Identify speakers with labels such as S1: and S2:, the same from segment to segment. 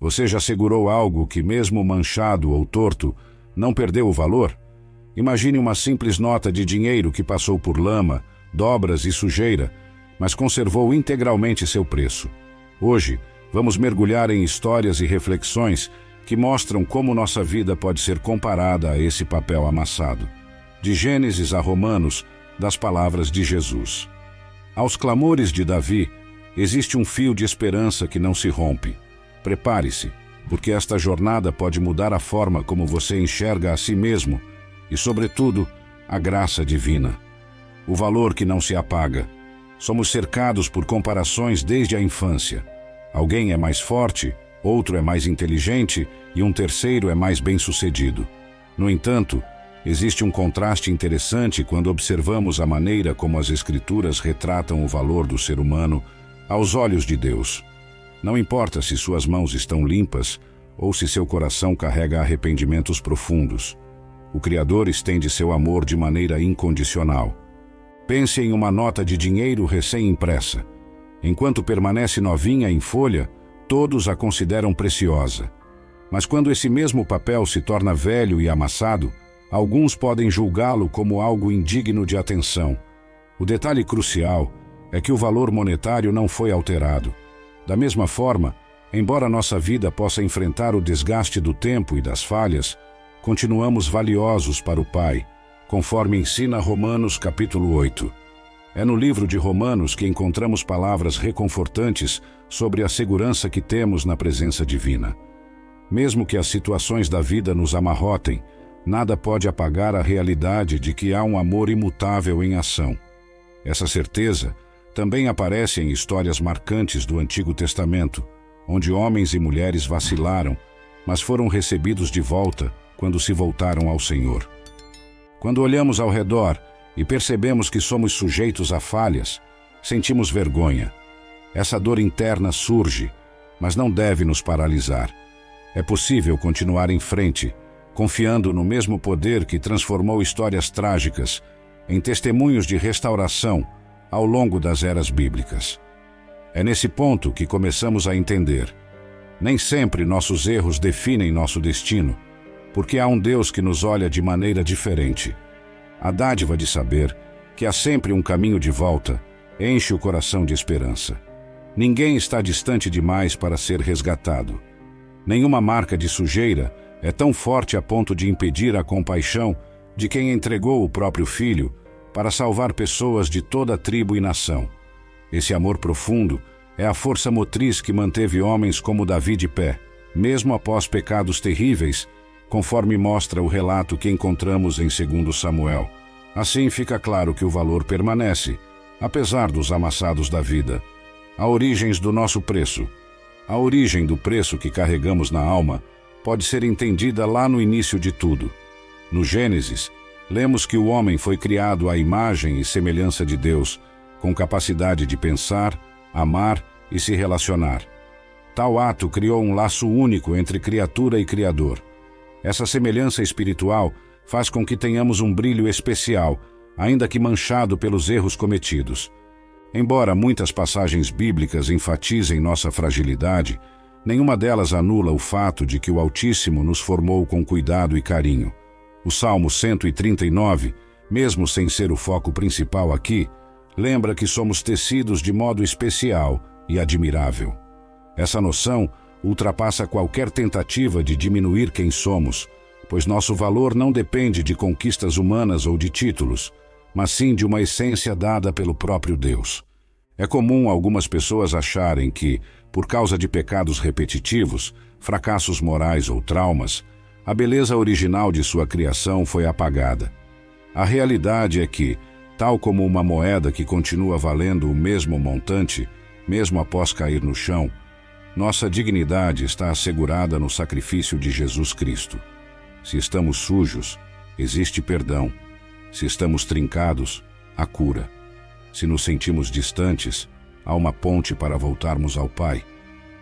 S1: Você já segurou algo que, mesmo manchado ou torto, não perdeu o valor? Imagine uma simples nota de dinheiro que passou por lama, dobras e sujeira, mas conservou integralmente seu preço. Hoje, vamos mergulhar em histórias e reflexões que mostram como nossa vida pode ser comparada a esse papel amassado. De Gênesis a Romanos, das palavras de Jesus. Aos clamores de Davi, existe um fio de esperança que não se rompe. Prepare-se, porque esta jornada pode mudar a forma como você enxerga a si mesmo e, sobretudo, a graça divina. O valor que não se apaga. Somos cercados por comparações desde a infância. Alguém é mais forte, outro é mais inteligente e um terceiro é mais bem-sucedido. No entanto, existe um contraste interessante quando observamos a maneira como as Escrituras retratam o valor do ser humano aos olhos de Deus. Não importa se suas mãos estão limpas ou se seu coração carrega arrependimentos profundos. O Criador estende seu amor de maneira incondicional. Pense em uma nota de dinheiro recém-impressa. Enquanto permanece novinha em folha, todos a consideram preciosa. Mas quando esse mesmo papel se torna velho e amassado, alguns podem julgá-lo como algo indigno de atenção. O detalhe crucial é que o valor monetário não foi alterado. Da mesma forma, embora nossa vida possa enfrentar o desgaste do tempo e das falhas, continuamos valiosos para o Pai, conforme ensina Romanos capítulo 8. É no livro de Romanos que encontramos palavras reconfortantes sobre a segurança que temos na presença divina. Mesmo que as situações da vida nos amarrotem, nada pode apagar a realidade de que há um amor imutável em ação. Essa certeza também aparece em histórias marcantes do Antigo Testamento, onde homens e mulheres vacilaram, mas foram recebidos de volta quando se voltaram ao Senhor. Quando olhamos ao redor e percebemos que somos sujeitos a falhas, sentimos vergonha. Essa dor interna surge, mas não deve nos paralisar. É possível continuar em frente, confiando no mesmo poder que transformou histórias trágicas em testemunhos de restauração ao longo das eras bíblicas. É nesse ponto que começamos a entender. Nem sempre nossos erros definem nosso destino, porque há um Deus que nos olha de maneira diferente. A dádiva de saber que há sempre um caminho de volta enche o coração de esperança. Ninguém está distante demais para ser resgatado. Nenhuma marca de sujeira é tão forte a ponto de impedir a compaixão de quem entregou o próprio Filho para salvar pessoas de toda tribo e nação. Esse amor profundo é a força motriz que manteve homens como Davi de pé, mesmo após pecados terríveis, conforme mostra o relato que encontramos em 2 Samuel. Assim fica claro que o valor permanece, apesar dos amassados da vida. Há origens do nosso preço. A origem do preço que carregamos na alma pode ser entendida lá no início de tudo. No Gênesis, lemos que o homem foi criado à imagem e semelhança de Deus, com capacidade de pensar, amar e se relacionar. Tal ato criou um laço único entre criatura e Criador. Essa semelhança espiritual faz com que tenhamos um brilho especial, ainda que manchado pelos erros cometidos. Embora muitas passagens bíblicas enfatizem nossa fragilidade, nenhuma delas anula o fato de que o Altíssimo nos formou com cuidado e carinho. O Salmo 139, mesmo sem ser o foco principal aqui, lembra que somos tecidos de modo especial e admirável. Essa noção ultrapassa qualquer tentativa de diminuir quem somos, pois nosso valor não depende de conquistas humanas ou de títulos, mas sim de uma essência dada pelo próprio Deus. É comum algumas pessoas acharem que, por causa de pecados repetitivos, fracassos morais ou traumas, a beleza original de sua criação foi apagada. A realidade é que, tal como uma moeda que continua valendo o mesmo montante, mesmo após cair no chão, nossa dignidade está assegurada no sacrifício de Jesus Cristo. Se estamos sujos, existe perdão. Se estamos trincados, há cura. Se nos sentimos distantes, há uma ponte para voltarmos ao Pai.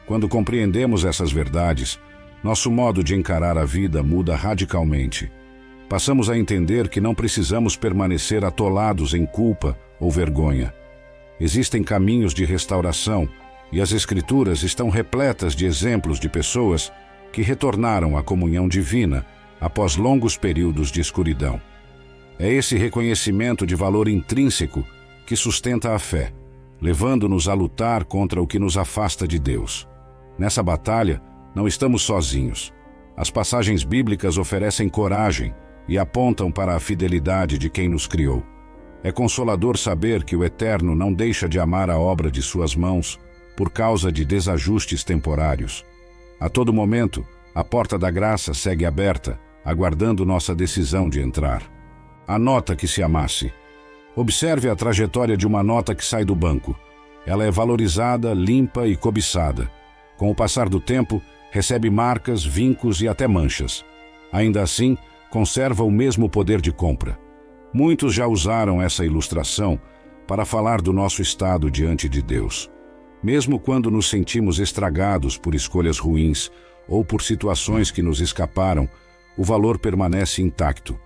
S1: Quando compreendemos essas verdades, nosso modo de encarar a vida muda radicalmente. Passamos a entender que não precisamos permanecer atolados em culpa ou vergonha. Existem caminhos de restauração e as Escrituras estão repletas de exemplos de pessoas que retornaram à comunhão divina após longos períodos de escuridão. É esse reconhecimento de valor intrínseco que sustenta a fé, levando-nos a lutar contra o que nos afasta de Deus. Nessa batalha, não estamos sozinhos. As passagens bíblicas oferecem coragem e apontam para a fidelidade de quem nos criou. É consolador saber que o Eterno não deixa de amar a obra de suas mãos por causa de desajustes temporários. A todo momento, a porta da graça segue aberta, aguardando nossa decisão de entrar. A nota que se amasse. Observe a trajetória de uma nota que sai do banco. Ela é valorizada, limpa e cobiçada. Com o passar do tempo, recebe marcas, vincos e até manchas. Ainda assim, conserva o mesmo poder de compra. Muitos já usaram essa ilustração para falar do nosso estado diante de Deus. Mesmo quando nos sentimos estragados por escolhas ruins ou por situações que nos escaparam, o valor permanece intacto.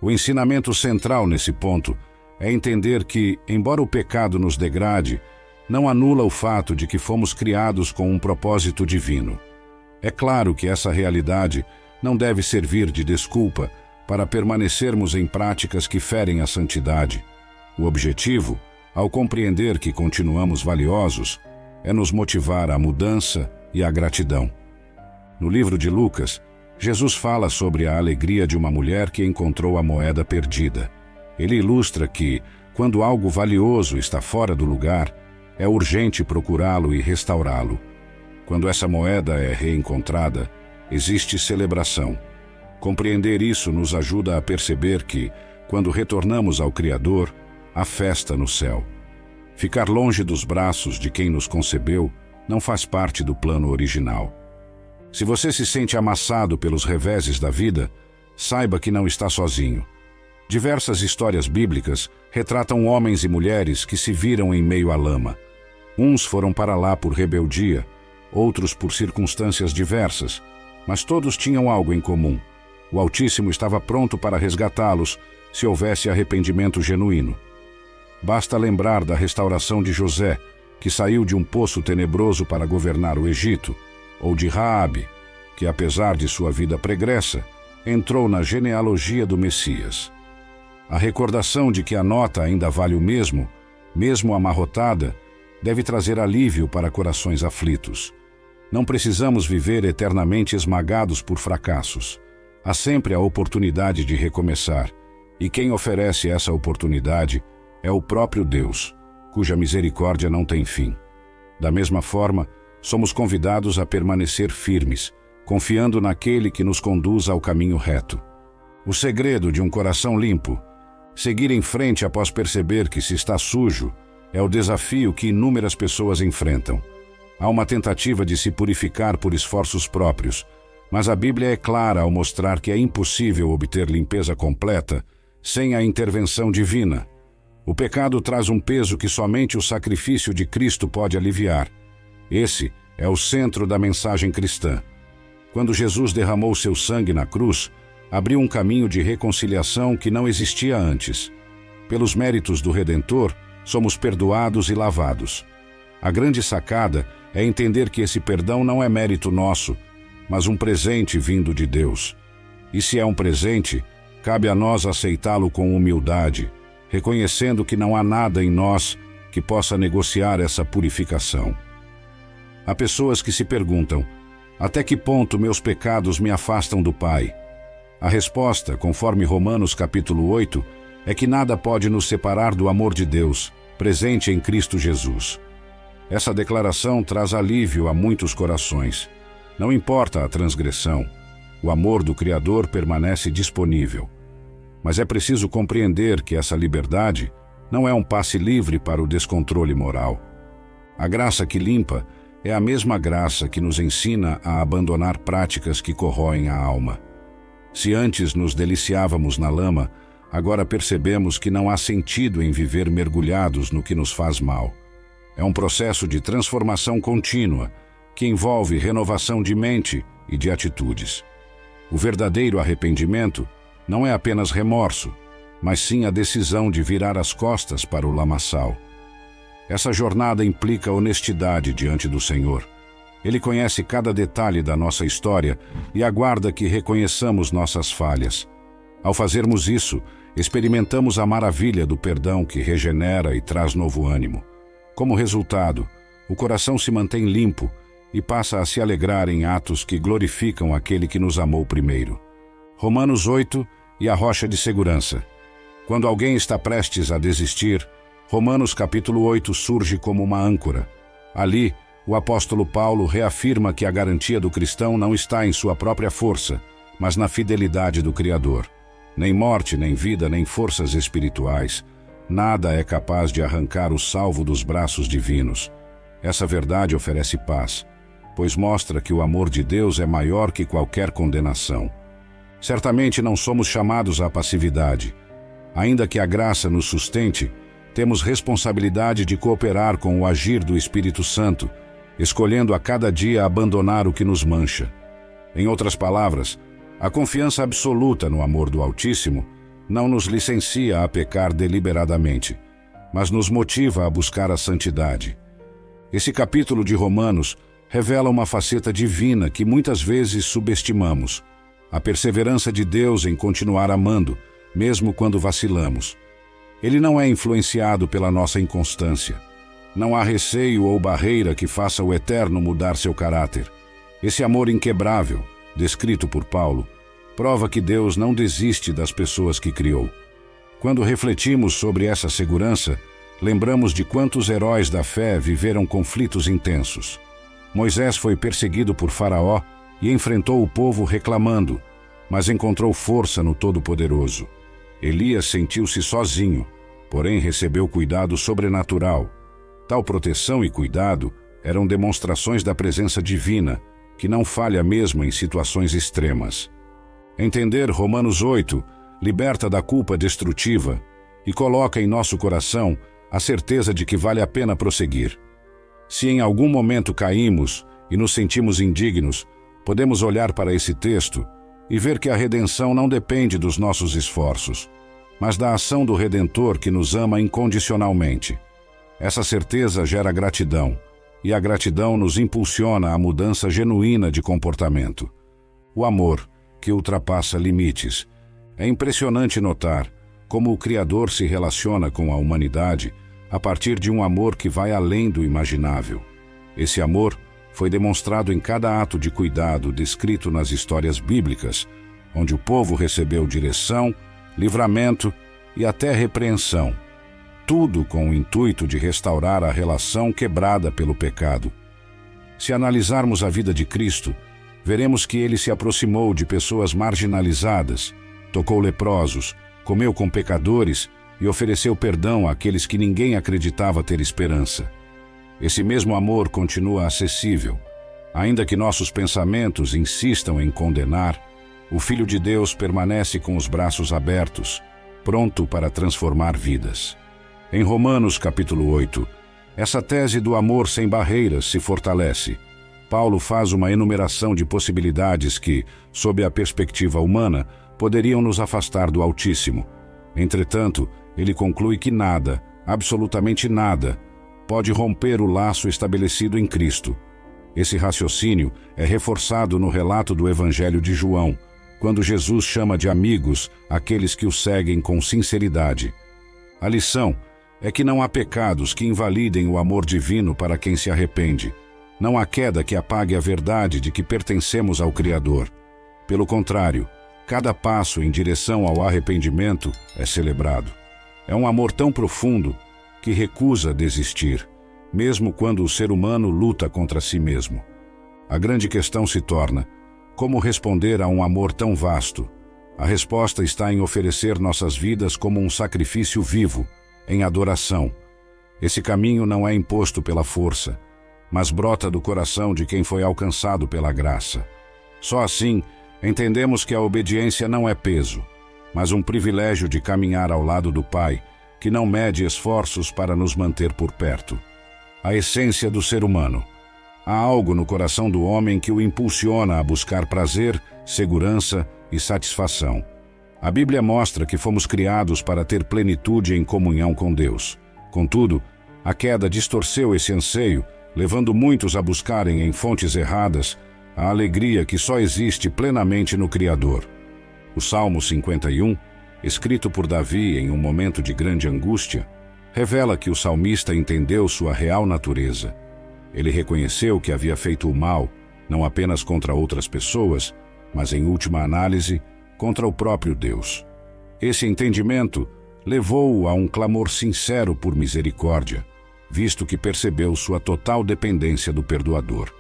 S1: O ensinamento central nesse ponto é entender que, embora o pecado nos degrade, não anula o fato de que fomos criados com um propósito divino. É claro que essa realidade não deve servir de desculpa para permanecermos em práticas que ferem a santidade. O objetivo, ao compreender que continuamos valiosos, é nos motivar à mudança e à gratidão. No livro de Lucas, Jesus fala sobre a alegria de uma mulher que encontrou a moeda perdida. Ele ilustra que, quando algo valioso está fora do lugar, é urgente procurá-lo e restaurá-lo. Quando essa moeda é reencontrada, existe celebração. Compreender isso nos ajuda a perceber que, quando retornamos ao Criador, há festa no céu. Ficar longe dos braços de quem nos concebeu não faz parte do plano original. Se você se sente amassado pelos reveses da vida, saiba que não está sozinho. Diversas histórias bíblicas retratam homens e mulheres que se viram em meio à lama. Uns foram para lá por rebeldia, outros por circunstâncias diversas, mas todos tinham algo em comum. O Altíssimo estava pronto para resgatá-los se houvesse arrependimento genuíno. Basta lembrar da restauração de José, que saiu de um poço tenebroso para governar o Egito, ou de Raabe, que apesar de sua vida pregressa, entrou na genealogia do Messias. A recordação de que a nota ainda vale o mesmo amarrotada, deve trazer alívio para corações aflitos. Não precisamos viver eternamente esmagados por fracassos. Há sempre a oportunidade de recomeçar, e quem oferece essa oportunidade é o próprio Deus, cuja misericórdia não tem fim. Da mesma forma, somos convidados a permanecer firmes, confiando naquele que nos conduz ao caminho reto. O segredo de um coração limpo, seguir em frente após perceber que se está sujo, é o desafio que inúmeras pessoas enfrentam. Há uma tentativa de se purificar por esforços próprios, mas a Bíblia é clara ao mostrar que é impossível obter limpeza completa sem a intervenção divina. O pecado traz um peso que somente o sacrifício de Cristo pode aliviar. Esse é o centro da mensagem cristã. Quando Jesus derramou seu sangue na cruz, abriu um caminho de reconciliação que não existia antes. Pelos méritos do Redentor, somos perdoados e lavados. A grande sacada é entender que esse perdão não é mérito nosso, mas um presente vindo de Deus. E se é um presente, cabe a nós aceitá-lo com humildade, reconhecendo que não há nada em nós que possa negociar essa purificação. Há pessoas que se perguntam: até que ponto meus pecados me afastam do Pai? A resposta, conforme Romanos capítulo 8, é que nada pode nos separar do amor de Deus, presente em Cristo Jesus. Essa declaração traz alívio a muitos corações. Não importa a transgressão, o amor do Criador permanece disponível. Mas é preciso compreender que essa liberdade não é um passe livre para o descontrole moral. A graça que limpa é a mesma graça que nos ensina a abandonar práticas que corroem a alma. Se antes nos deliciávamos na lama, agora percebemos que não há sentido em viver mergulhados no que nos faz mal. É um processo de transformação contínua, que envolve renovação de mente e de atitudes. O verdadeiro arrependimento não é apenas remorso, mas sim a decisão de virar as costas para o lamaçal. Essa jornada implica honestidade diante do Senhor. Ele conhece cada detalhe da nossa história e aguarda que reconheçamos nossas falhas. Ao fazermos isso, experimentamos a maravilha do perdão que regenera e traz novo ânimo. Como resultado, o coração se mantém limpo e passa a se alegrar em atos que glorificam aquele que nos amou primeiro. Romanos 8 e a rocha de segurança. Quando alguém está prestes a desistir, Romanos capítulo 8 surge como uma âncora. Ali, o apóstolo Paulo reafirma que a garantia do cristão não está em sua própria força, mas na fidelidade do Criador. Nem morte, nem vida, nem forças espirituais. Nada é capaz de arrancar o salvo dos braços divinos. Essa verdade oferece paz, pois mostra que o amor de Deus é maior que qualquer condenação. Certamente não somos chamados à passividade. Ainda que a graça nos sustente, temos responsabilidade de cooperar com o agir do Espírito Santo, escolhendo a cada dia abandonar o que nos mancha. Em outras palavras, a confiança absoluta no amor do Altíssimo não nos licencia a pecar deliberadamente, mas nos motiva a buscar a santidade. Esse capítulo de Romanos revela uma faceta divina que muitas vezes subestimamos: a perseverança de Deus em continuar amando, mesmo quando vacilamos. Ele não é influenciado pela nossa inconstância. Não há receio ou barreira que faça o Eterno mudar seu caráter. Esse amor inquebrável, descrito por Paulo, prova que Deus não desiste das pessoas que criou. Quando refletimos sobre essa segurança, lembramos de quantos heróis da fé viveram conflitos intensos. Moisés foi perseguido por Faraó e enfrentou o povo reclamando, mas encontrou força no Todo-Poderoso. Elias sentiu-se sozinho, porém recebeu cuidado sobrenatural. Tal proteção e cuidado eram demonstrações da presença divina, que não falha mesmo em situações extremas. Entender Romanos 8 liberta da culpa destrutiva e coloca em nosso coração a certeza de que vale a pena prosseguir. Se em algum momento caímos e nos sentimos indignos, podemos olhar para esse texto e ver que a redenção não depende dos nossos esforços, mas da ação do Redentor que nos ama incondicionalmente. Essa certeza gera gratidão, e a gratidão nos impulsiona à mudança genuína de comportamento. O amor, que ultrapassa limites. É impressionante notar como o Criador se relaciona com a humanidade a partir de um amor que vai além do imaginável. Esse amor foi demonstrado em cada ato de cuidado descrito nas histórias bíblicas, onde o povo recebeu direção, livramento e até repreensão, tudo com o intuito de restaurar a relação quebrada pelo pecado. Se analisarmos a vida de Cristo, veremos que ele se aproximou de pessoas marginalizadas, tocou leprosos, comeu com pecadores e ofereceu perdão àqueles que ninguém acreditava ter esperança. Esse mesmo amor continua acessível. Ainda que nossos pensamentos insistam em condenar, o Filho de Deus permanece com os braços abertos, pronto para transformar vidas. Em Romanos capítulo 8, essa tese do amor sem barreiras se fortalece. Paulo faz uma enumeração de possibilidades que, sob a perspectiva humana, poderiam nos afastar do Altíssimo. Entretanto, ele conclui que nada, absolutamente nada, pode romper o laço estabelecido em Cristo. Esse raciocínio é reforçado no relato do Evangelho de João, quando Jesus chama de amigos aqueles que o seguem com sinceridade. A lição é que não há pecados que invalidem o amor divino para quem se arrepende. Não há queda que apague a verdade de que pertencemos ao Criador. Pelo contrário, cada passo em direção ao arrependimento é celebrado. É um amor tão profundo que recusa desistir, mesmo quando o ser humano luta contra si mesmo. A grande questão se torna: como responder a um amor tão vasto? A resposta está em oferecer nossas vidas como um sacrifício vivo, em adoração. Esse caminho não é imposto pela força, mas brota do coração de quem foi alcançado pela graça. Só assim, entendemos que a obediência não é peso, mas um privilégio de caminhar ao lado do Pai, que não mede esforços para nos manter por perto. A essência do ser humano. Há algo no coração do homem que o impulsiona a buscar prazer, segurança e satisfação. A Bíblia mostra que fomos criados para ter plenitude em comunhão com Deus. Contudo, A queda distorceu esse anseio, levando muitos a buscarem em fontes erradas a alegria que só existe plenamente no Criador. O Salmo 51, escrito por Davi em um momento de grande angústia, revela que o salmista entendeu sua real natureza. Ele reconheceu que havia feito o mal, não apenas contra outras pessoas, mas em última análise, contra o próprio Deus. Esse entendimento levou-o a um clamor sincero por misericórdia, visto que percebeu sua total dependência do Perdoador.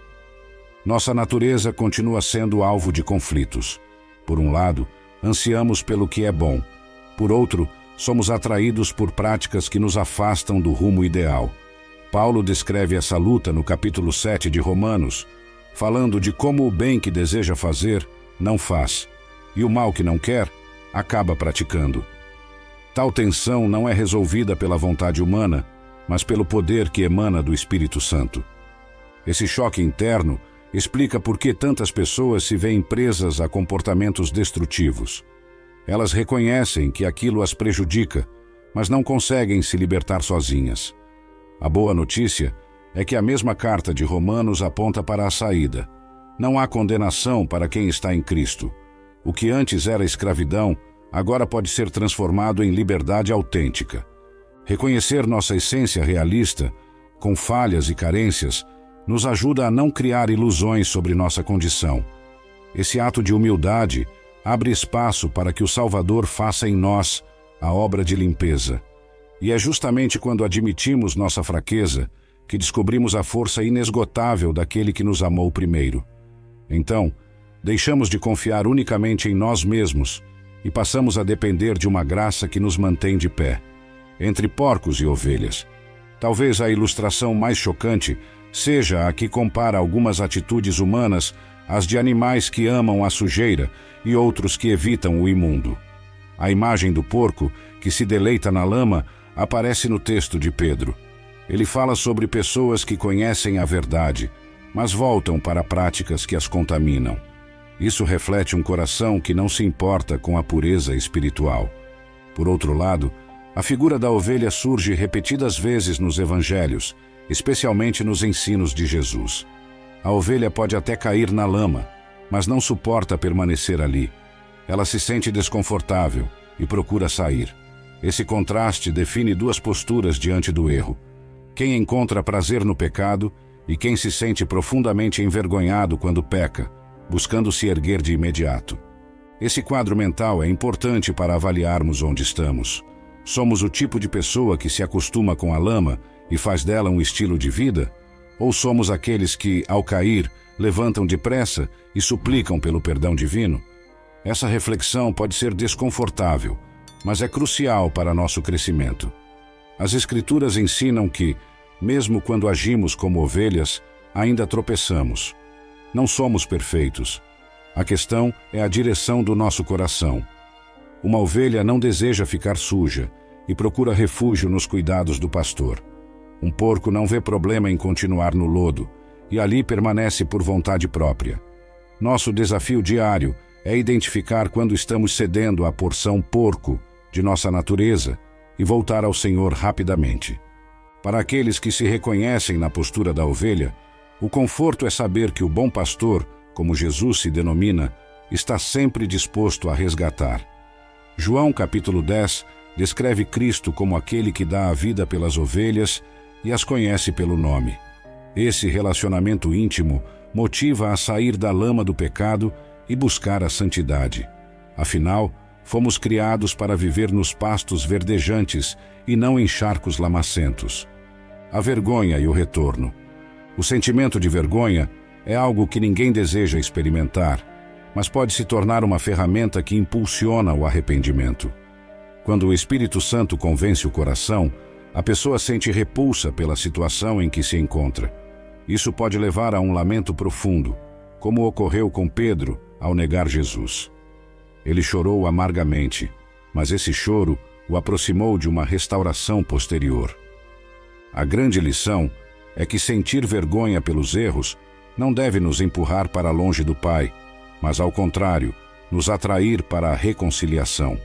S1: Nossa natureza continua sendo alvo de conflitos. Por um lado, ansiamos pelo que é bom. Por outro, somos atraídos por práticas que nos afastam do rumo ideal. Paulo descreve essa luta no capítulo 7 de Romanos, falando de como o bem que deseja fazer não faz, e o mal que não quer acaba praticando. Tal tensão não é resolvida pela vontade humana, mas pelo poder que emana do Espírito Santo. Esse choque interno explica por que tantas pessoas se veem presas a comportamentos destrutivos. Elas reconhecem que aquilo as prejudica, mas não conseguem se libertar sozinhas. A boa notícia é que a mesma carta de Romanos aponta para a saída. Não há condenação para quem está em Cristo. O que antes era escravidão, agora pode ser transformado em liberdade autêntica. Reconhecer nossa essência realista, com falhas e carências, nos ajuda a não criar ilusões sobre nossa condição. Esse ato de humildade abre espaço para que o Salvador faça em nós a obra de limpeza. E é justamente quando admitimos nossa fraqueza que descobrimos a força inesgotável daquele que nos amou primeiro. Então, deixamos de confiar unicamente em nós mesmos e passamos a depender de uma graça que nos mantém de pé. Entre porcos e ovelhas. Talvez a ilustração mais chocante seja a que compara algumas atitudes humanas às de animais que amam a sujeira e outros que evitam o imundo. A imagem do porco, que se deleita na lama, aparece no texto de Pedro. Ele fala sobre pessoas que conhecem a verdade, mas voltam para práticas que as contaminam. Isso reflete um coração que não se importa com a pureza espiritual. Por outro lado, a figura da ovelha surge repetidas vezes nos evangelhos, especialmente nos ensinos de Jesus. A ovelha pode até cair na lama, mas não suporta permanecer ali. Ela se sente desconfortável e procura sair. Esse contraste define duas posturas diante do erro. Quem encontra prazer no pecado e quem se sente profundamente envergonhado quando peca, buscando se erguer de imediato. Esse quadro mental é importante para avaliarmos onde estamos. Somos o tipo de pessoa que se acostuma com a lama e faz dela um estilo de vida? Ou somos aqueles que, ao cair, levantam depressa e suplicam pelo perdão divino? Essa reflexão pode ser desconfortável, mas é crucial para nosso crescimento. As Escrituras ensinam que, mesmo quando agimos como ovelhas, ainda tropeçamos. Não somos perfeitos. A questão é a direção do nosso coração. Uma ovelha não deseja ficar suja e procura refúgio nos cuidados do pastor. Um porco não vê problema em continuar no lodo e ali permanece por vontade própria. Nosso desafio diário é identificar quando estamos cedendo à porção porco de nossa natureza e voltar ao Senhor rapidamente. Para aqueles que se reconhecem na postura da ovelha, o conforto é saber que o bom pastor, como Jesus se denomina, está sempre disposto a resgatar. João capítulo 10 descreve Cristo como aquele que dá a vida pelas ovelhas e as conhece pelo nome. Esse relacionamento íntimo motiva a sair da lama do pecado e buscar a santidade. Afinal, fomos criados para viver nos pastos verdejantes e não em charcos lamacentos. A vergonha e o retorno. O sentimento de vergonha é algo que ninguém deseja experimentar, mas pode se tornar uma ferramenta que impulsiona o arrependimento. Quando o Espírito Santo convence o coração, a pessoa sente repulsa pela situação em que se encontra. Isso pode levar a um lamento profundo, como ocorreu com Pedro ao negar Jesus. Ele chorou amargamente, mas esse choro o aproximou de uma restauração posterior. A grande lição é que sentir vergonha pelos erros não deve nos empurrar para longe do Pai, mas, ao contrário, nos atrair para a reconciliação.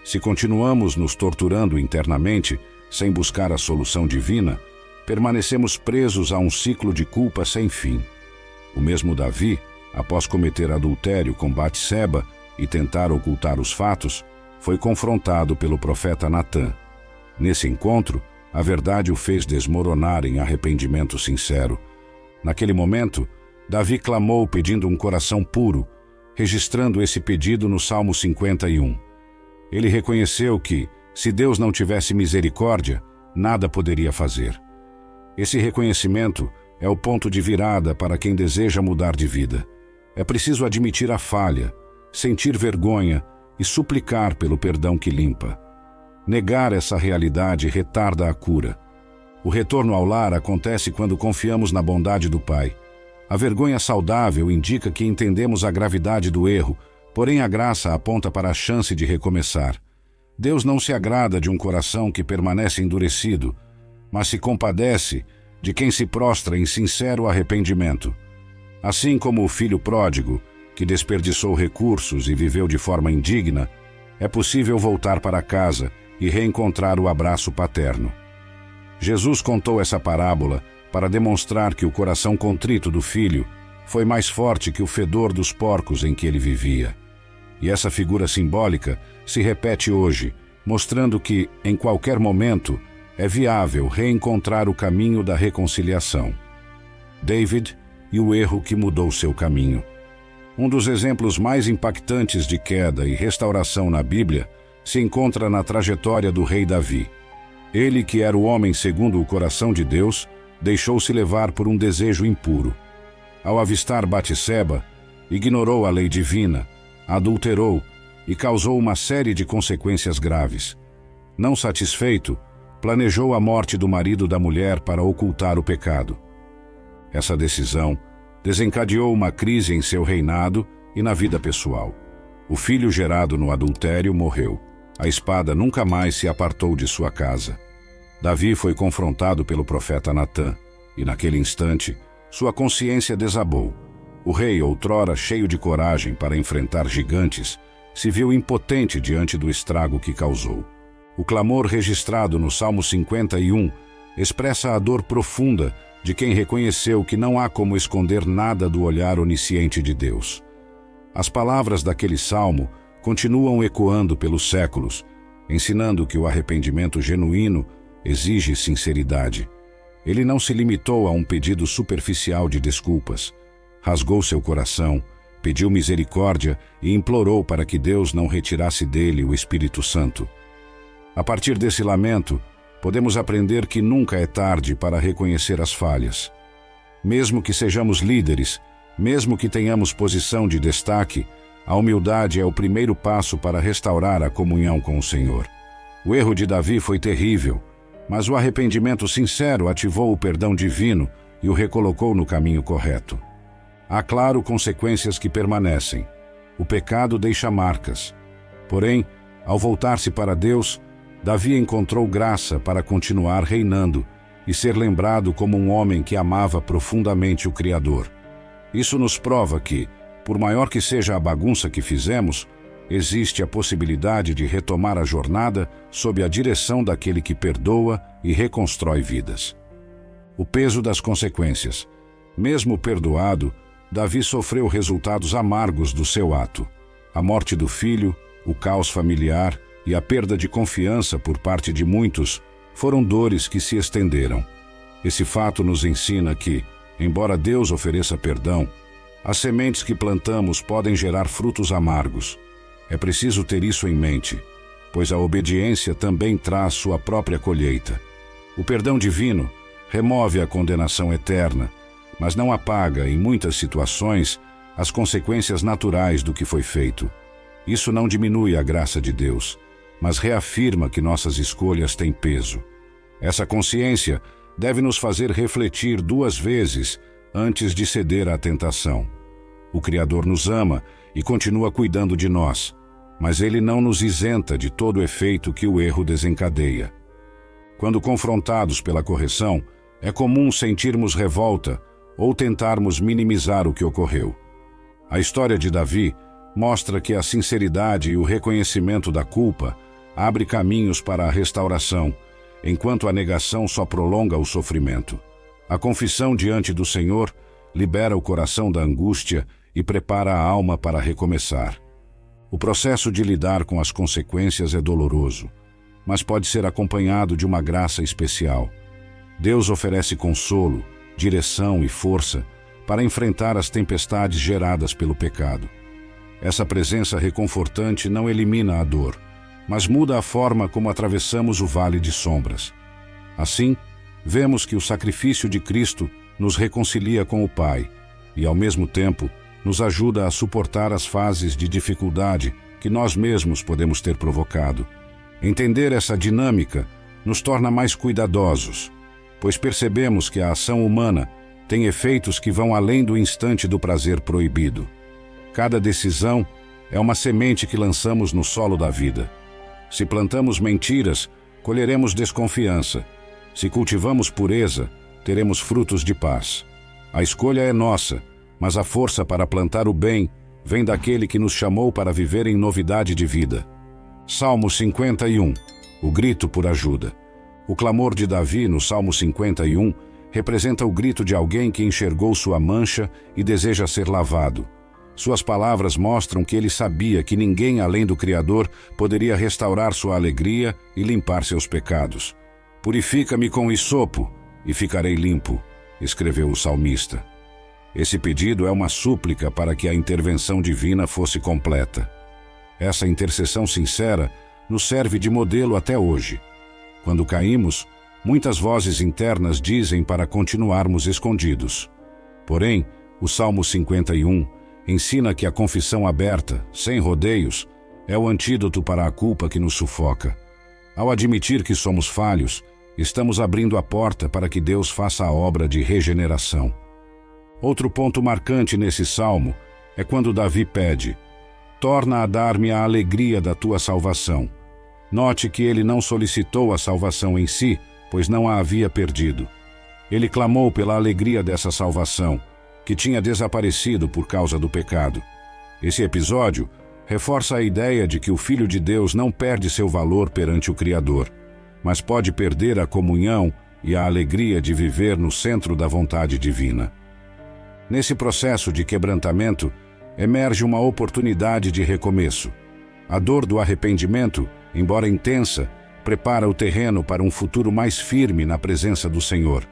S1: Se continuamos nos torturando internamente, sem buscar a solução divina, permanecemos presos a um ciclo de culpa sem fim. O mesmo Davi, após cometer adultério com Batseba e tentar ocultar os fatos, foi confrontado pelo profeta Natã. Nesse encontro, a verdade o fez desmoronar em arrependimento sincero. Naquele momento, Davi clamou pedindo um coração puro, registrando esse pedido no Salmo 51. Ele reconheceu que, se Deus não tivesse misericórdia, nada poderia fazer. Esse reconhecimento é o ponto de virada para quem deseja mudar de vida. É preciso admitir a falha, sentir vergonha e suplicar pelo perdão que limpa. Negar essa realidade retarda a cura. O retorno ao lar acontece quando confiamos na bondade do Pai. A vergonha saudável indica que entendemos a gravidade do erro, porém a graça aponta para a chance de recomeçar. Deus não se agrada de um coração que permanece endurecido, mas se compadece de quem se prostra em sincero arrependimento. Assim como o filho pródigo, que desperdiçou recursos e viveu de forma indigna, é possível voltar para casa e reencontrar o abraço paterno. Jesus contou essa parábola para demonstrar que o coração contrito do filho foi mais forte que o fedor dos porcos em que ele vivia. E essa figura simbólica se repete hoje, mostrando que, em qualquer momento, é viável reencontrar o caminho da reconciliação. David e o erro que mudou seu caminho. Um dos exemplos mais impactantes de queda e restauração na Bíblia se encontra na trajetória do rei Davi. Ele, que era o homem segundo o coração de Deus, deixou-se levar por um desejo impuro. Ao avistar Batseba, ignorou a lei divina, adulterou e causou uma série de consequências graves. Não satisfeito, planejou a morte do marido da mulher para ocultar o pecado. Essa decisão desencadeou uma crise em seu reinado e na vida pessoal. O filho gerado no adultério morreu. A espada nunca mais se apartou de sua casa. Davi foi confrontado pelo profeta Natã, e naquele instante, sua consciência desabou. O rei, outrora cheio de coragem para enfrentar gigantes, se viu impotente diante do estrago que causou. O clamor registrado no Salmo 51 expressa a dor profunda de quem reconheceu que não há como esconder nada do olhar onisciente de Deus. As palavras daquele salmo continuam ecoando pelos séculos, ensinando que o arrependimento genuíno exige sinceridade. Ele não se limitou a um pedido superficial de desculpas. Rasgou seu coração, pediu misericórdia e implorou para que Deus não retirasse dele o Espírito Santo. A partir desse lamento, podemos aprender que nunca é tarde para reconhecer as falhas. Mesmo que sejamos líderes, mesmo que tenhamos posição de destaque, a humildade é o primeiro passo para restaurar a comunhão com o Senhor. O erro de Davi foi terrível, mas o arrependimento sincero ativou o perdão divino e o recolocou no caminho correto. Há, claro, consequências que permanecem. O pecado deixa marcas. Porém, ao voltar-se para Deus, Davi encontrou graça para continuar reinando e ser lembrado como um homem que amava profundamente o Criador. Isso nos prova que, por maior que seja a bagunça que fizemos, existe a possibilidade de retomar a jornada sob a direção daquele que perdoa e reconstrói vidas. O peso das consequências. Mesmo perdoado, Davi sofreu resultados amargos do seu ato. A morte do filho, o caos familiar e a perda de confiança por parte de muitos foram dores que se estenderam. Esse fato nos ensina que, embora Deus ofereça perdão, as sementes que plantamos podem gerar frutos amargos. É preciso ter isso em mente, pois a obediência também traz sua própria colheita. O perdão divino remove a condenação eterna, mas não apaga, em muitas situações, as consequências naturais do que foi feito. Isso não diminui a graça de Deus, mas reafirma que nossas escolhas têm peso. Essa consciência deve nos fazer refletir 2 vezes antes de ceder à tentação. O Criador nos ama e continua cuidando de nós, mas Ele não nos isenta de todo o efeito que o erro desencadeia. Quando confrontados pela correção, é comum sentirmos revolta ou tentarmos minimizar o que ocorreu. A história de Davi mostra que a sinceridade e o reconhecimento da culpa abre caminhos para a restauração enquanto a negação só prolonga o sofrimento. A confissão diante do Senhor libera o coração da angústia e prepara a alma para recomeçar. O processo de lidar com as consequências é doloroso, mas pode ser acompanhado de uma graça especial. Deus oferece consolo, direção e força para enfrentar as tempestades geradas pelo pecado. Essa presença reconfortante não elimina a dor, mas muda a forma como atravessamos o vale de sombras. Assim, vemos que o sacrifício de Cristo nos reconcilia com o Pai e, ao mesmo tempo, nos ajuda a suportar as fases de dificuldade que nós mesmos podemos ter provocado. Entender essa dinâmica nos torna mais cuidadosos, pois percebemos que a ação humana tem efeitos que vão além do instante do prazer proibido. Cada decisão é uma semente que lançamos no solo da vida. Se plantamos mentiras, colheremos desconfiança. Se cultivamos pureza, teremos frutos de paz. A escolha é nossa, mas a força para plantar o bem vem daquele que nos chamou para viver em novidade de vida. Salmo 51. O grito por ajuda. O clamor de Davi no Salmo 51 representa o grito de alguém que enxergou sua mancha e deseja ser lavado. Suas palavras mostram que ele sabia que ninguém além do Criador poderia restaurar sua alegria e limpar seus pecados. Purifica-me com hisopo e ficarei limpo, escreveu o salmista. Esse pedido é uma súplica para que a intervenção divina fosse completa. Essa intercessão sincera nos serve de modelo até hoje. Quando caímos, muitas vozes internas dizem para continuarmos escondidos. Porém, o Salmo 51 ensina que a confissão aberta, sem rodeios, é o antídoto para a culpa que nos sufoca. Ao admitir que somos falhos, estamos abrindo a porta para que Deus faça a obra de regeneração. Outro ponto marcante nesse salmo é quando Davi pede: torna a dar-me a alegria da tua salvação. Note que ele não solicitou a salvação em si, pois não a havia perdido. Ele clamou pela alegria dessa salvação, que tinha desaparecido por causa do pecado. Esse episódio reforça a ideia de que o Filho de Deus não perde seu valor perante o Criador, mas pode perder a comunhão e a alegria de viver no centro da vontade divina. Nesse processo de quebrantamento, emerge uma oportunidade de recomeço. A dor do arrependimento, embora intensa, prepara o terreno para um futuro mais firme na presença do Senhor.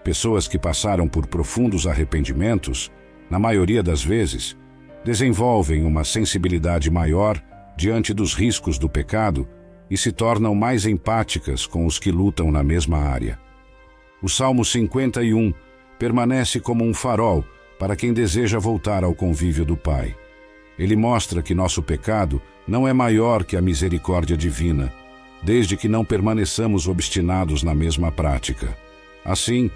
S1: Pessoas que passaram por profundos arrependimentos, na maioria das vezes, desenvolvem uma sensibilidade maior diante dos riscos do pecado e se tornam mais empáticas com os que lutam na mesma área. O Salmo 51 permanece como um farol para quem deseja voltar ao convívio do Pai. Ele mostra que nosso pecado não é maior que a misericórdia divina, desde que não permaneçamos obstinados na mesma prática. Assim,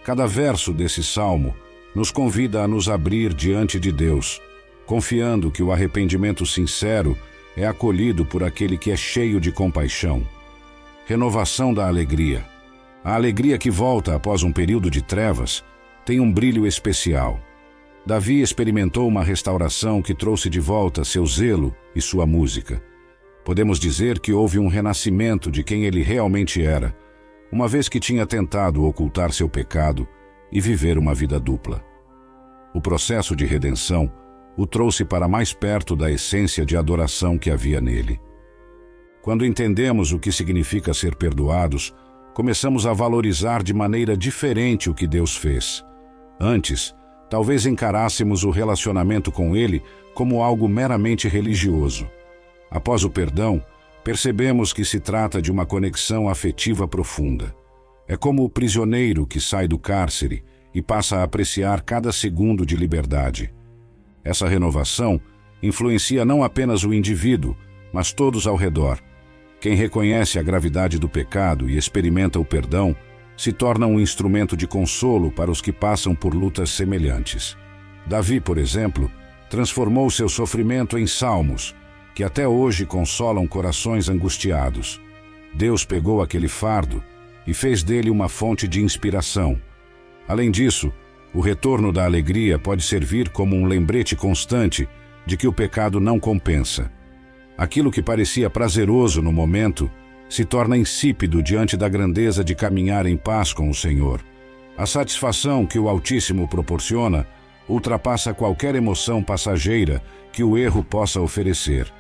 S1: cada verso desse salmo nos convida a nos abrir diante de Deus, confiando que o arrependimento sincero é acolhido por aquele que é cheio de compaixão. Renovação da alegria. A alegria que volta após um período de trevas tem um brilho especial. Davi experimentou uma restauração que trouxe de volta seu zelo e sua música. Podemos dizer que houve um renascimento de quem ele realmente era, uma vez que tinha tentado ocultar seu pecado e viver uma vida dupla. O processo de redenção o trouxe para mais perto da essência de adoração que havia nele. Quando entendemos o que significa ser perdoados, começamos a valorizar de maneira diferente o que Deus fez. Antes, talvez encarássemos o relacionamento com Ele como algo meramente religioso. Após o perdão, percebemos que se trata de uma conexão afetiva profunda. É como o prisioneiro que sai do cárcere e passa a apreciar cada segundo de liberdade. Essa renovação influencia não apenas o indivíduo, mas todos ao redor. Quem reconhece a gravidade do pecado e experimenta o perdão se torna um instrumento de consolo para os que passam por lutas semelhantes. Davi, por exemplo, transformou seu sofrimento em salmos, que até hoje consolam corações angustiados. Deus pegou aquele fardo e fez dele uma fonte de inspiração. Além disso, o retorno da alegria pode servir como um lembrete constante de que o pecado não compensa. Aquilo que parecia prazeroso no momento se torna insípido diante da grandeza de caminhar em paz com o Senhor. A satisfação que o Altíssimo proporciona ultrapassa qualquer emoção passageira que o erro possa oferecer.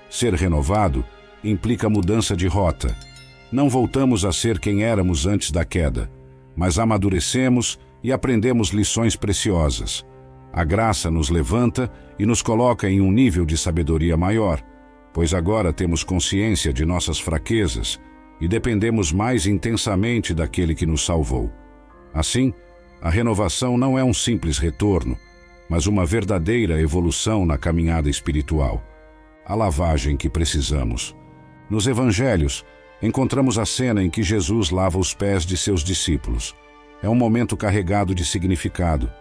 S1: Ser renovado implica mudança de rota. Não voltamos a ser quem éramos antes da queda, mas amadurecemos e aprendemos lições preciosas. A graça nos levanta e nos coloca em um nível de sabedoria maior, pois agora temos consciência de nossas fraquezas e dependemos mais intensamente daquele que nos salvou. Assim, a renovação não é um simples retorno, mas uma verdadeira evolução na caminhada espiritual. A lavagem que precisamos. Nos evangelhos, encontramos a cena em que Jesus lava os pés de seus discípulos. É um momento carregado de significado.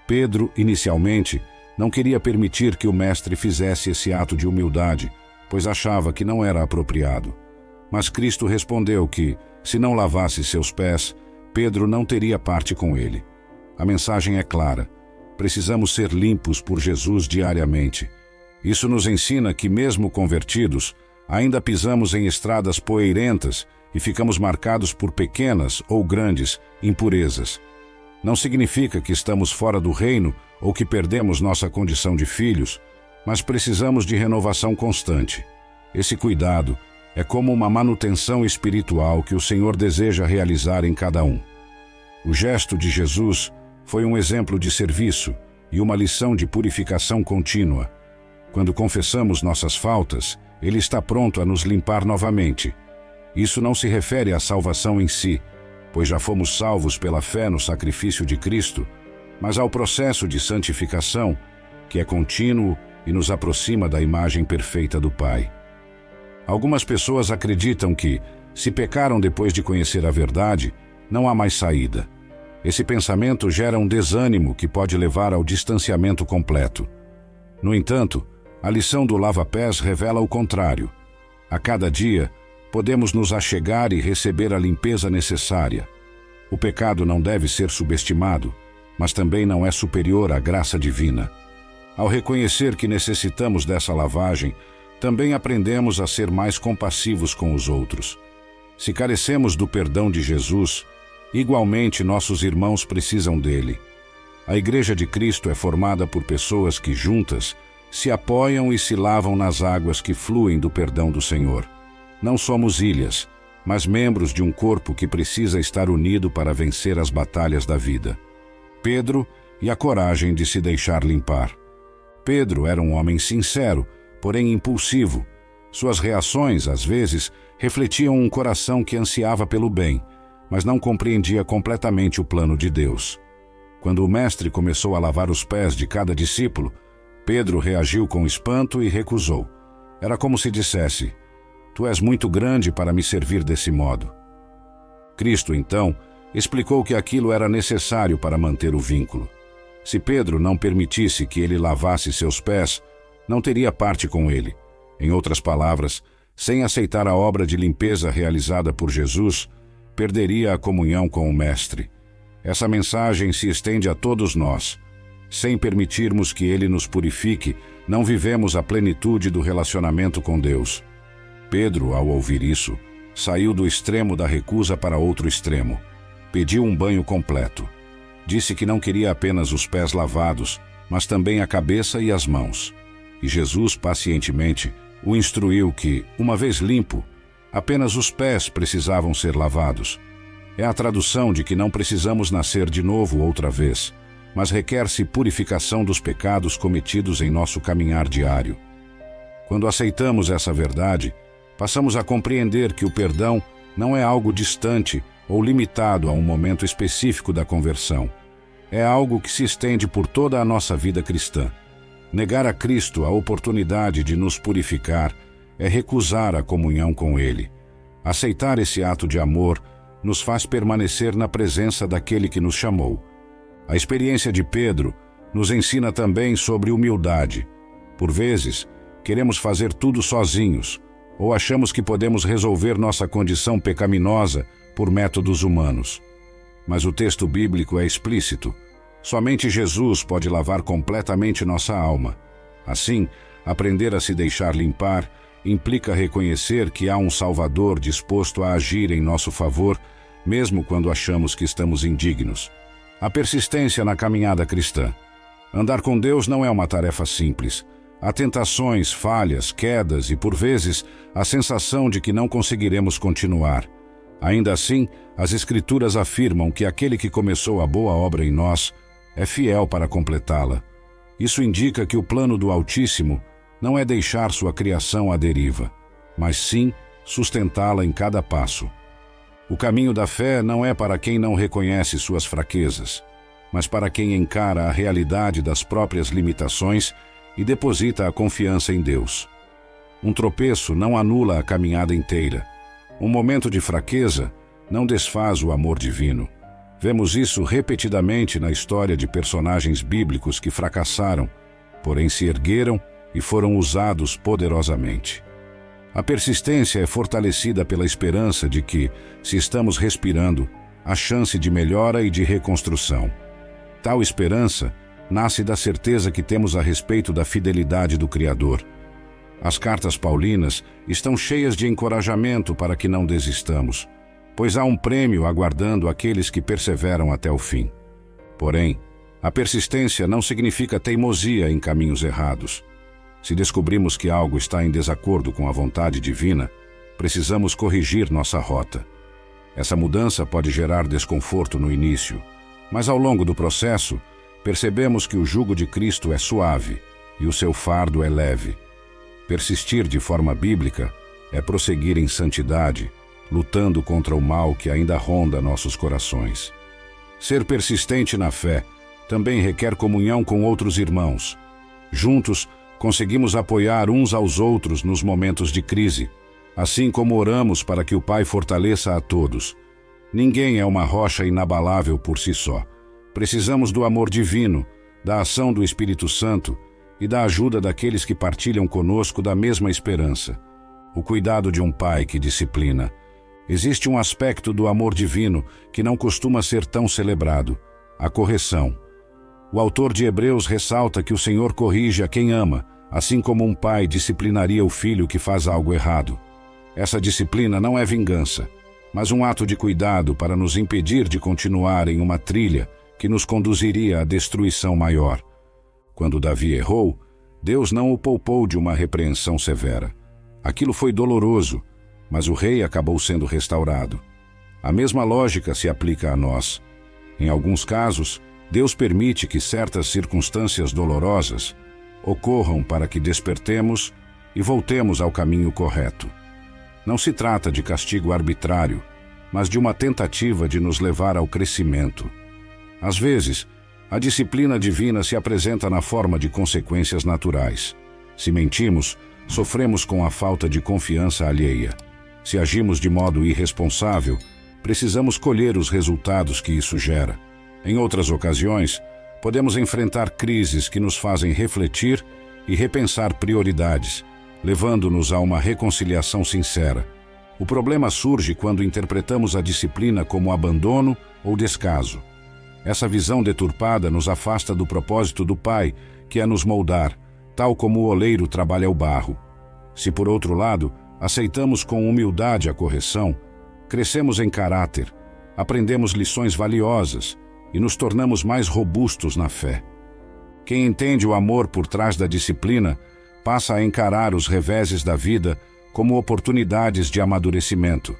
S1: Pedro, inicialmente, não queria permitir que o mestre fizesse esse ato de humildade, pois achava que não era apropriado. Mas Cristo respondeu que, se não lavasse seus pés, Pedro não teria parte com ele. A mensagem é clara. Precisamos ser limpos por Jesus diariamente. Isso nos ensina que, mesmo convertidos, ainda pisamos em estradas poeirentas e ficamos marcados por pequenas ou grandes impurezas. Não significa que estamos fora do reino ou que perdemos nossa condição de filhos, mas precisamos de renovação constante. Esse cuidado é como uma manutenção espiritual que o Senhor deseja realizar em cada um. O gesto de Jesus foi um exemplo de serviço e uma lição de purificação contínua. Quando confessamos nossas faltas, Ele está pronto a nos limpar novamente. Isso não se refere à salvação em si, pois já fomos salvos pela fé no sacrifício de Cristo, mas ao processo de santificação, que é contínuo e nos aproxima da imagem perfeita do Pai. Algumas pessoas acreditam que, se pecaram depois de conhecer a verdade, não há mais saída. Esse pensamento gera um desânimo que pode levar ao distanciamento completo. No entanto, a lição do lava-pés revela o contrário. A cada dia, podemos nos achegar e receber a limpeza necessária. O pecado não deve ser subestimado, mas também não é superior à graça divina. Ao reconhecer que necessitamos dessa lavagem, também aprendemos a ser mais compassivos com os outros. Se carecemos do perdão de Jesus, igualmente nossos irmãos precisam dele. A Igreja de Cristo é formada por pessoas que, juntas, se apoiam e se lavam nas águas que fluem do perdão do Senhor. Não somos ilhas, mas membros de um corpo que precisa estar unido para vencer as batalhas da vida. Pedro e a coragem de se deixar limpar. Pedro era um homem sincero, porém impulsivo. Suas reações, às vezes, refletiam um coração que ansiava pelo bem, mas não compreendia completamente o plano de Deus. Quando o mestre começou a lavar os pés de cada discípulo, Pedro reagiu com espanto e recusou. Era como se dissesse: "Tu és muito grande para me servir desse modo." Cristo, então, explicou que aquilo era necessário para manter o vínculo. Se Pedro não permitisse que ele lavasse seus pés, não teria parte com ele. Em outras palavras, sem aceitar a obra de limpeza realizada por Jesus, perderia a comunhão com o Mestre. Essa mensagem se estende a todos nós. Sem permitirmos que Ele nos purifique, não vivemos a plenitude do relacionamento com Deus. Pedro, ao ouvir isso, saiu do extremo da recusa para outro extremo. Pediu um banho completo. Disse que não queria apenas os pés lavados, mas também a cabeça e as mãos. E Jesus, pacientemente, o instruiu que, uma vez limpo, apenas os pés precisavam ser lavados. É a tradução de que não precisamos nascer de novo outra vez, mas requer-se purificação dos pecados cometidos em nosso caminhar diário. Quando aceitamos essa verdade, passamos a compreender que o perdão não é algo distante ou limitado a um momento específico da conversão. É algo que se estende por toda a nossa vida cristã. Negar a Cristo a oportunidade de nos purificar é recusar a comunhão com Ele. Aceitar esse ato de amor nos faz permanecer na presença daquele que nos chamou. A experiência de Pedro nos ensina também sobre humildade. Por vezes, queremos fazer tudo sozinhos, ou achamos que podemos resolver nossa condição pecaminosa por métodos humanos. Mas o texto bíblico é explícito. Somente Jesus pode lavar completamente nossa alma. Assim, aprender a se deixar limpar implica reconhecer que há um Salvador disposto a agir em nosso favor, mesmo quando achamos que estamos indignos. A persistência na caminhada cristã. Andar com Deus não é uma tarefa simples. Há tentações, falhas, quedas e, por vezes, a sensação de que não conseguiremos continuar. Ainda assim, as Escrituras afirmam que aquele que começou a boa obra em nós é fiel para completá-la. Isso indica que o plano do Altíssimo não é deixar sua criação à deriva, mas sim sustentá-la em cada passo. O caminho da fé não é para quem não reconhece suas fraquezas, mas para quem encara a realidade das próprias limitações e deposita a confiança em Deus. Um tropeço não anula a caminhada inteira. Um momento de fraqueza não desfaz o amor divino. Vemos isso repetidamente na história de personagens bíblicos que fracassaram, porém se ergueram e foram usados poderosamente. A persistência é fortalecida pela esperança de que, se estamos respirando, há chance de melhora e de reconstrução. Tal esperança nasce da certeza que temos a respeito da fidelidade do Criador. As cartas paulinas estão cheias de encorajamento para que não desistamos, pois há um prêmio aguardando aqueles que perseveram até o fim. Porém, a persistência não significa teimosia em caminhos errados. Se descobrimos que algo está em desacordo com a vontade divina, precisamos corrigir nossa rota. Essa mudança pode gerar desconforto no início, mas ao longo do processo, percebemos que o jugo de Cristo é suave e o seu fardo é leve. Persistir de forma bíblica é prosseguir em santidade, lutando contra o mal que ainda ronda nossos corações. Ser persistente na fé também requer comunhão com outros irmãos. Juntos, conseguimos apoiar uns aos outros nos momentos de crise, assim como oramos para que o Pai fortaleça a todos. Ninguém é uma rocha inabalável por si só. Precisamos do amor divino, da ação do Espírito Santo e da ajuda daqueles que partilham conosco da mesma esperança. O cuidado de um pai que disciplina. Existe um aspecto do amor divino que não costuma ser tão celebrado: a correção. O autor de Hebreus ressalta que o Senhor corrige a quem ama, assim como um pai disciplinaria o filho que faz algo errado. Essa disciplina não é vingança, mas um ato de cuidado para nos impedir de continuar em uma trilha que nos conduziria à destruição maior. Quando Davi errou, Deus não o poupou de uma repreensão severa. Aquilo foi doloroso, mas o rei acabou sendo restaurado. A mesma lógica se aplica a nós. Em alguns casos, Deus permite que certas circunstâncias dolorosas ocorram para que despertemos e voltemos ao caminho correto. Não se trata de castigo arbitrário, mas de uma tentativa de nos levar ao crescimento. Às vezes, a disciplina divina se apresenta na forma de consequências naturais. Se mentimos, sofremos com a falta de confiança alheia. Se agimos de modo irresponsável, precisamos colher os resultados que isso gera. Em outras ocasiões, podemos enfrentar crises que nos fazem refletir e repensar prioridades, levando-nos a uma reconciliação sincera. O problema surge quando interpretamos a disciplina como abandono ou descaso. Essa visão deturpada nos afasta do propósito do Pai, que é nos moldar, tal como o oleiro trabalha o barro. Se, por outro lado, aceitamos com humildade a correção, crescemos em caráter, aprendemos lições valiosas e nos tornamos mais robustos na fé. Quem entende o amor por trás da disciplina passa a encarar os reveses da vida como oportunidades de amadurecimento.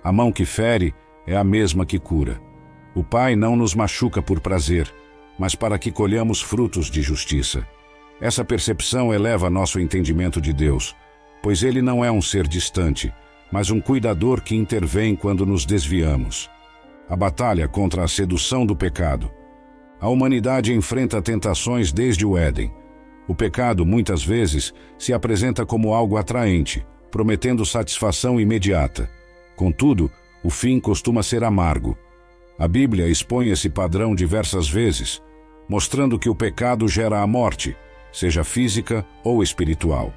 S1: A mão que fere é a mesma que cura. O Pai não nos machuca por prazer, mas para que colhamos frutos de justiça. Essa percepção eleva nosso entendimento de Deus, pois Ele não é um ser distante, mas um cuidador que intervém quando nos desviamos. A batalha contra a sedução do pecado. A humanidade enfrenta tentações desde o Éden. O pecado, muitas vezes, se apresenta como algo atraente, prometendo satisfação imediata. Contudo, o fim costuma ser amargo. A Bíblia expõe esse padrão diversas vezes, mostrando que o pecado gera a morte, seja física ou espiritual.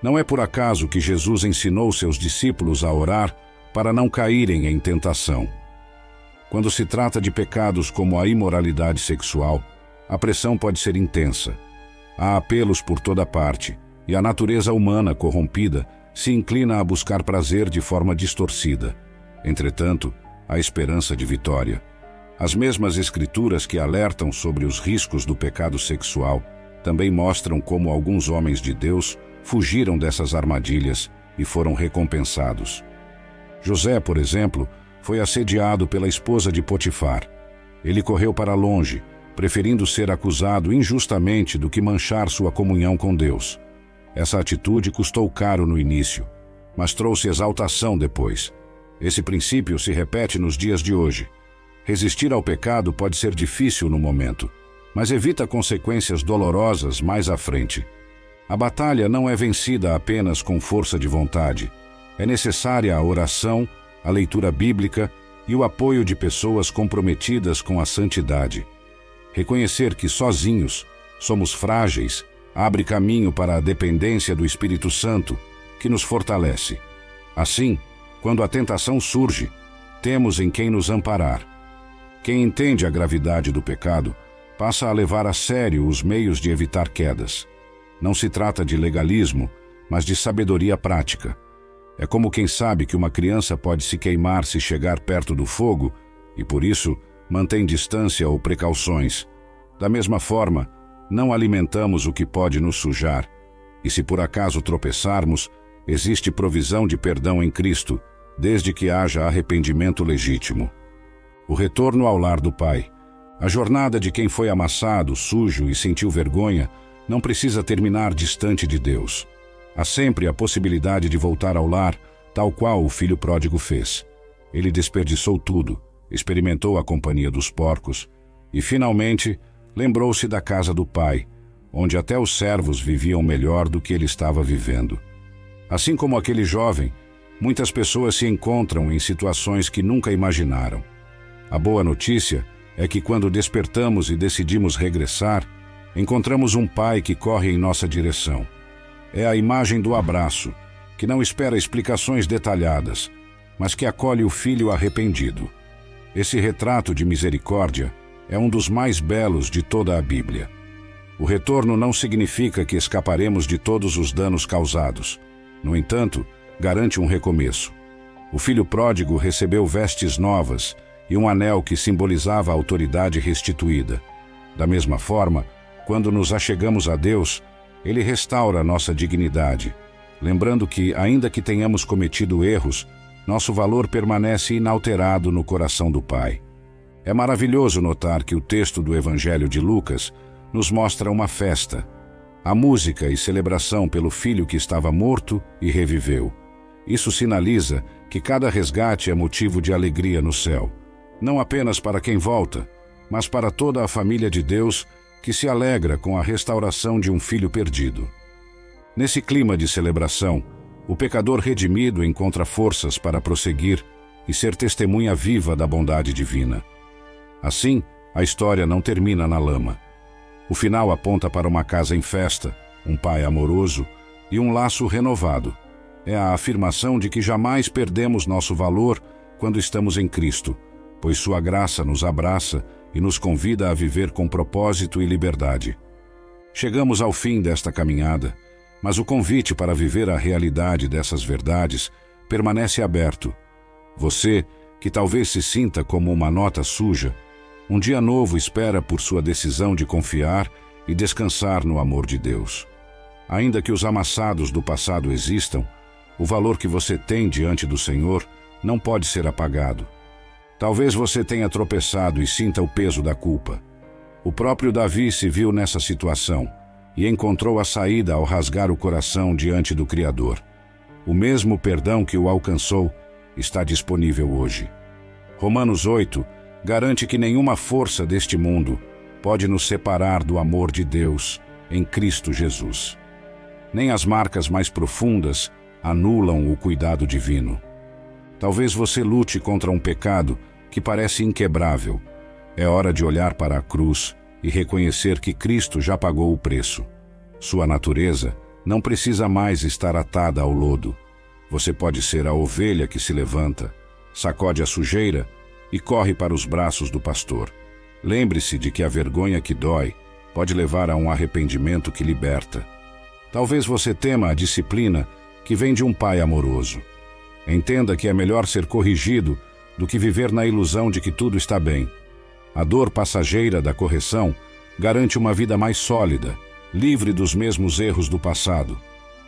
S1: Não é por acaso que Jesus ensinou seus discípulos a orar para não caírem em tentação. Quando se trata de pecados como a imoralidade sexual, a pressão pode ser intensa. Há apelos por toda parte, e a natureza humana corrompida se inclina a buscar prazer de forma distorcida. Entretanto, há esperança de vitória. As mesmas escrituras que alertam sobre os riscos do pecado sexual também mostram como alguns homens de Deus fugiram dessas armadilhas e foram recompensados. José, por exemplo, foi assediado pela esposa de Potifar. Ele correu para longe, preferindo ser acusado injustamente do que manchar sua comunhão com Deus. Essa atitude custou caro no início, mas trouxe exaltação depois. Esse princípio se repete nos dias de hoje. Resistir ao pecado pode ser difícil no momento, mas evita consequências dolorosas mais à frente. A batalha não é vencida apenas com força de vontade. É necessária a oração, a leitura bíblica e o apoio de pessoas comprometidas com a santidade. Reconhecer que sozinhos somos frágeis abre caminho para a dependência do Espírito Santo, que nos fortalece. Assim, quando a tentação surge, temos em quem nos amparar. Quem entende a gravidade do pecado passa a levar a sério os meios de evitar quedas. Não se trata de legalismo, mas de sabedoria prática. É como quem sabe que uma criança pode se queimar se chegar perto do fogo e, por isso, mantém distância ou precauções. Da mesma forma, não alimentamos o que pode nos sujar, e se por acaso tropeçarmos, existe provisão de perdão em Cristo, desde que haja arrependimento legítimo. O retorno ao lar do Pai. A jornada de quem foi amassado, sujo e sentiu vergonha não precisa terminar distante de Deus. Há sempre a possibilidade de voltar ao lar, tal qual o filho pródigo fez. Ele desperdiçou tudo, experimentou a companhia dos porcos e, finalmente, lembrou-se da casa do pai, onde até os servos viviam melhor do que ele estava vivendo. Assim como aquele jovem, muitas pessoas se encontram em situações que nunca imaginaram. A boa notícia é que quando despertamos e decidimos regressar, encontramos um pai que corre em nossa direção. É a imagem do abraço, que não espera explicações detalhadas, mas que acolhe o filho arrependido. Esse retrato de misericórdia é um dos mais belos de toda a Bíblia. O retorno não significa que escaparemos de todos os danos causados. No entanto, garante um recomeço. O filho pródigo recebeu vestes novas e um anel que simbolizava a autoridade restituída. Da mesma forma, quando nos achegamos a Deus, Ele restaura nossa dignidade, lembrando que, ainda que tenhamos cometido erros, nosso valor permanece inalterado no coração do Pai. É maravilhoso notar que o texto do Evangelho de Lucas nos mostra uma festa, a música e celebração pelo filho que estava morto e reviveu. Isso sinaliza que cada resgate é motivo de alegria no céu, não apenas para quem volta, mas para toda a família de Deus que se alegra com a restauração de um filho perdido. Nesse clima de celebração, o pecador redimido encontra forças para prosseguir e ser testemunha viva da bondade divina. Assim, a história não termina na lama. O final aponta para uma casa em festa, um pai amoroso e um laço renovado. É a afirmação de que jamais perdemos nosso valor quando estamos em Cristo, pois sua graça nos abraça e nos convida a viver com propósito e liberdade. Chegamos ao fim desta caminhada, mas o convite para viver a realidade dessas verdades permanece aberto. Você, que talvez se sinta como uma nota suja, um dia novo espera por sua decisão de confiar e descansar no amor de Deus. Ainda que os amassados do passado existam, o valor que você tem diante do Senhor não pode ser apagado. Talvez você tenha tropeçado e sinta o peso da culpa. O próprio Davi se viu nessa situação e encontrou a saída ao rasgar o coração diante do Criador. O mesmo perdão que o alcançou está disponível hoje. Romanos 8 garante que nenhuma força deste mundo pode nos separar do amor de Deus em Cristo Jesus. Nem as marcas mais profundas anulam o cuidado divino. Talvez você lute contra um pecado que parece inquebrável. É hora de olhar para a cruz e reconhecer que Cristo já pagou o preço. Sua natureza não precisa mais estar atada ao lodo. Você pode ser a ovelha que se levanta, sacode a sujeira e corre para os braços do pastor. Lembre-se de que a vergonha que dói pode levar a um arrependimento que liberta. Talvez você tema a disciplina que vem de um pai amoroso. Entenda que é melhor ser corrigido do que viver na ilusão de que tudo está bem. A dor passageira da correção garante uma vida mais sólida, livre dos mesmos erros do passado.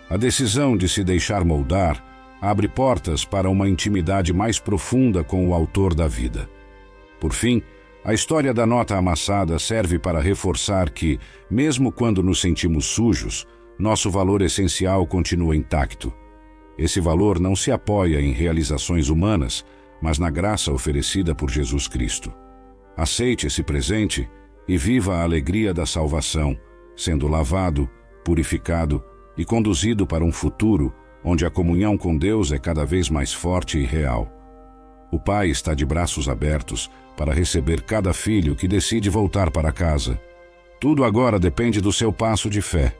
S1: A decisão de se deixar moldar abre portas para uma intimidade mais profunda com o autor da vida. Por fim, a história da nota amassada serve para reforçar que, mesmo quando nos sentimos sujos, nosso valor essencial continua intacto. Esse valor não se apoia em realizações humanas, mas na graça oferecida por Jesus Cristo. Aceite esse presente e viva a alegria da salvação, sendo lavado, purificado e conduzido para um futuro onde a comunhão com Deus é cada vez mais forte e real. O Pai está de braços abertos para receber cada filho que decide voltar para casa. Tudo agora depende do seu passo de fé.